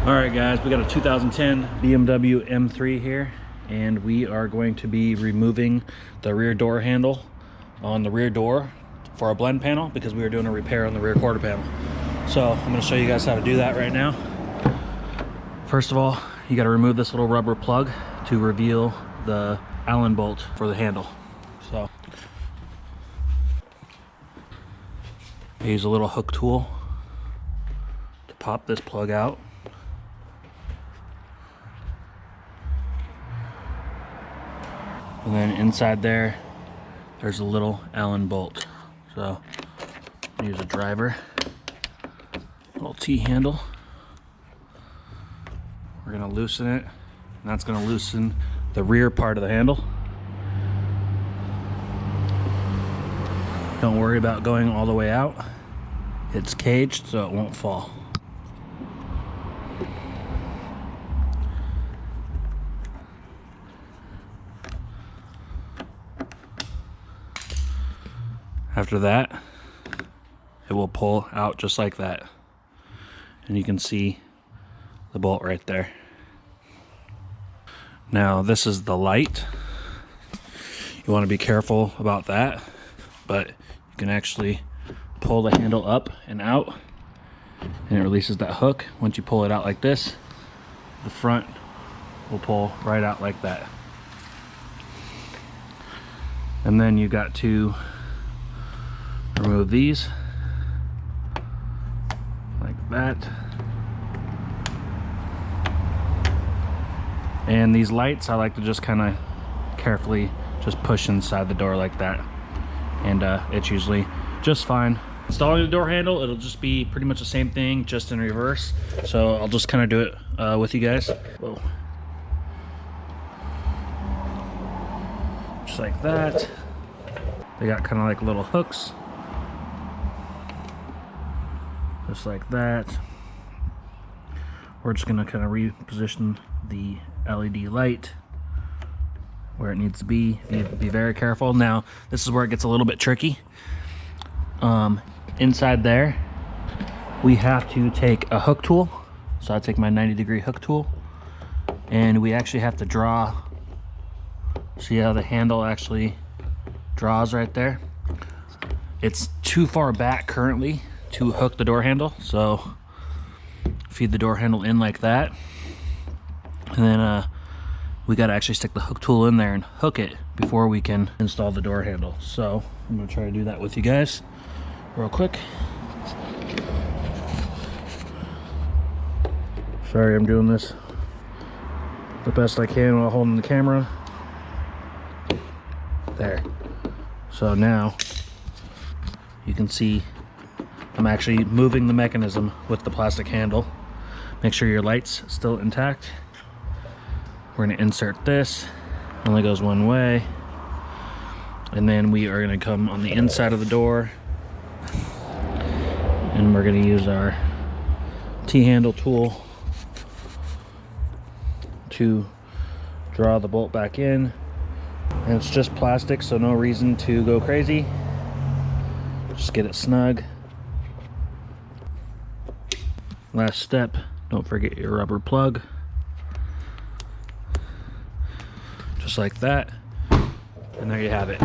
All right guys, we got a 2010 BMW M3 here, and we are going to be removing the rear door handle on the rear door for our blend panel because we were doing a repair on the rear quarter panel. So I'm going to show you guys how to do that right now. First of all, you got to remove this little rubber plug to reveal the Allen bolt for the handle. So I use a little hook tool to pop this plug out. And then inside there's a little Allen bolt. So use a driver, little T-handle. We're gonna loosen it, and that's gonna loosen the rear part of the handle. Don't worry about going all the way out. It's caged, so it won't fall. After that, it will pull out just like that. And you can see the bolt right there. Now this is the light. You want to be careful about that, but you can actually pull the handle up and out, and it releases that hook. Once you pull it out like this, the front will pull right out like that. And then you got to remove these like that. And these lights, I like to just kind of carefully just push inside the door like that, and it's usually just fine. Installing the door handle, it'll just be pretty much the same thing, just in reverse. So I'll just kind of do it with you guys. Whoa. Just like that. They got kind of like little hooks. Just like that. We're just gonna kind of reposition the LED light where it needs to be. You need to be very careful. Now, this is where it gets a little bit tricky. Inside there, we have to take a hook tool. So I take my 90-degree hook tool, and we actually have to draw. See how the handle actually draws right there? It's too far back currently to hook the door handle, so feed the door handle in like that, and then we got to actually stick the hook tool in there and hook it before we can install the door handle. So I'm gonna try to do that with you guys real quick. Sorry, I'm doing this the best I can while holding the camera. There. So now you can see I'm actually moving the mechanism with the plastic handle. Make sure your light's still intact. We're gonna insert this, only goes one way. And then we are gonna come on the inside of the door, and we're gonna use our T-handle tool to draw the bolt back in. And it's just plastic, so no reason to go crazy. Just get it snug. Last step, don't forget your rubber plug. Just like that. And there you have it.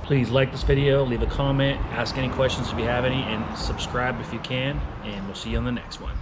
Please like this video, leave a comment, ask any questions if you have any, and subscribe if you can, and we'll see you on the next one.